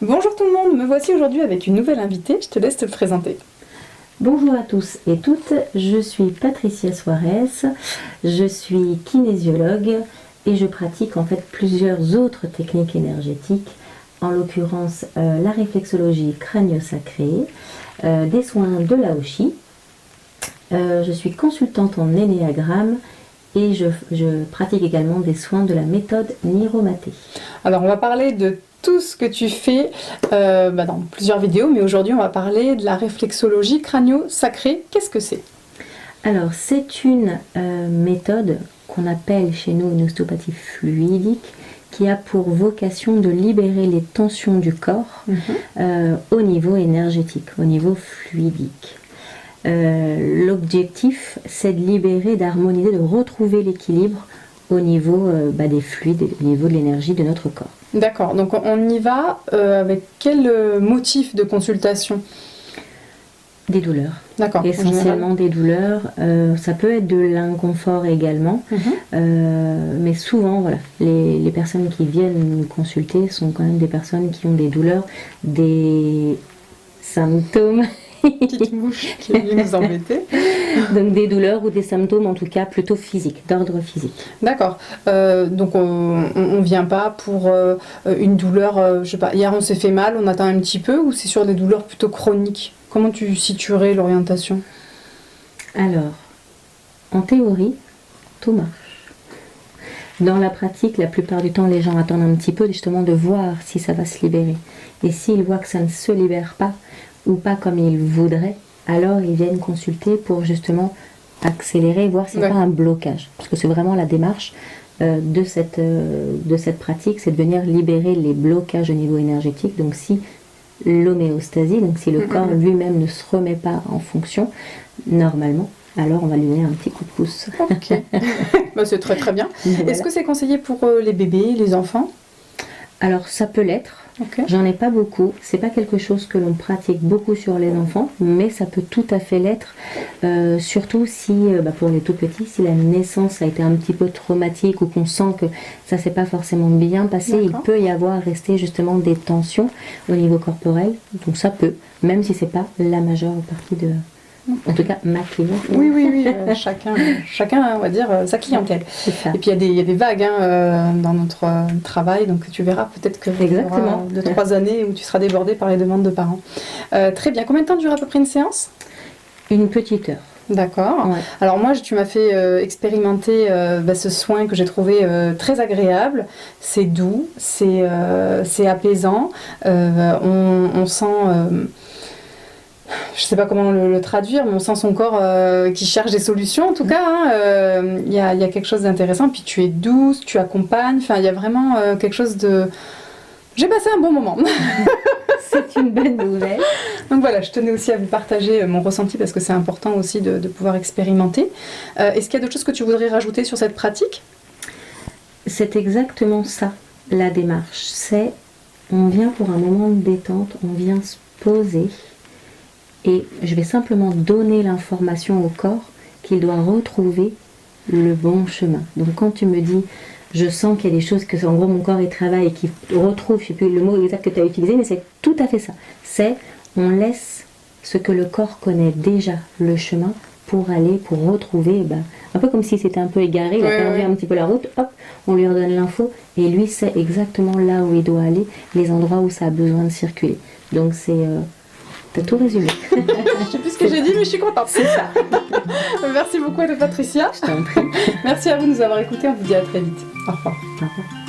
Bonjour tout le monde, me voici aujourd'hui avec une nouvelle invitée, je te laisse te présenter. Bonjour à tous et toutes, je suis Patricia Suarez, je suis kinésiologue et je pratique en fait plusieurs autres techniques énergétiques, en l'occurrence la réflexologie crânio-sacrée, des soins de Laoshi, je suis consultante en énéagramme et je pratique également des soins de la méthode Niromaté. Alors on va parler de tout ce que tu fais dans plusieurs vidéos, mais aujourd'hui on va parler de la réflexologie crânio-sacrée. Qu'est-ce que c'est? Alors c'est une méthode qu'on appelle chez nous une ostéopathie fluidique qui a pour vocation de libérer les tensions du corps au niveau énergétique, au niveau fluidique. L'objectif c'est de libérer, d'harmoniser, de retrouver l'équilibre au niveau des fluides, au niveau de l'énergie de notre corps. D'accord, donc on y va avec quel motif de consultation? Des douleurs. D'accord. Essentiellement des douleurs. Ça peut être de l'inconfort également. Mais souvent, voilà, les personnes qui viennent nous consulter sont quand même des personnes qui ont des douleurs, des symptômes. Petite mouche qui est venue nous embêter. Donc des douleurs ou des symptômes en tout cas plutôt physiques, d'ordre physique. D'accord. Donc on vient pas pour une douleur, je sais pas, hier on s'est fait mal, on attend un petit peu, ou c'est sur des douleurs plutôt chroniques? Comment tu situerais l'orientation? Alors, en théorie, tout marche. Dans la pratique, la plupart du temps, les gens attendent un petit peu justement de voir si ça va se libérer. Et s'ils voient que ça ne se libère pas, ou pas comme ils voudraient, alors ils viennent consulter pour justement accélérer, voir si c'est pas un blocage. Parce que c'est vraiment la démarche de cette pratique, c'est de venir libérer les blocages au niveau énergétique. Donc si l'homéostasie, donc si le corps lui-même ne se remet pas en fonction, normalement, alors on va lui donner un petit coup de pouce. Ok, c'est très très bien. Voilà. Est-ce que c'est conseillé pour les bébés, les enfants? Alors ça peut l'être. Okay. J'en ai pas beaucoup, c'est pas quelque chose que l'on pratique beaucoup sur les enfants, mais ça peut tout à fait l'être, surtout si, pour les tout petits, si la naissance a été un petit peu traumatique ou qu'on sent que ça s'est pas forcément bien passé, il peut y avoir resté justement des tensions au niveau corporel, donc ça peut, même si c'est pas la majeure partie de... En tout cas, ma cliente. Oui, chacun, on va dire, sa clientèle. Et puis il y a des vagues dans notre travail, donc tu verras peut-être que il y aura 2-3 années où tu seras débordée par les demandes de parents. Très bien. Combien de temps dure à peu près une séance? Une petite heure. D'accord. Ouais. Alors moi, tu m'as fait expérimenter ce soin que j'ai trouvé très agréable. C'est doux, c'est apaisant. On sent... je ne sais pas comment le traduire, mais on sent son corps qui cherche des solutions en tout cas. Il y a quelque chose d'intéressant. Puis tu es douce, tu accompagnes. Enfin, il y a vraiment quelque chose de... J'ai passé un bon moment. C'est une bonne nouvelle. Donc voilà, je tenais aussi à vous partager mon ressenti parce que c'est important aussi de pouvoir expérimenter. Est-ce qu'il y a d'autres choses que tu voudrais rajouter sur cette pratique? C'est exactement ça, la démarche. C'est, on vient pour un moment de détente, on vient se poser. Et je vais simplement donner l'information au corps qu'il doit retrouver le bon chemin. Donc quand tu me dis, je sens qu'il y a des choses que en gros mon corps il travaille et qu'il retrouve, je ne sais plus le mot exact que tu as utilisé, mais c'est tout à fait ça. C'est, on laisse ce que le corps connaît déjà, le chemin, pour retrouver, un peu comme si c'était un peu égaré, il a perdu un petit peu la route, hop, on lui redonne l'info, et lui sait exactement là où il doit aller, les endroits où ça a besoin de circuler. Donc c'est... T'as tout résumé. Je sais plus ce que j'ai dit, mais je suis contente. C'est ça. Merci beaucoup à Patricia. Je t'en prie. Merci à vous de nous avoir écoutés. On vous dit à très vite. Au revoir. Au revoir.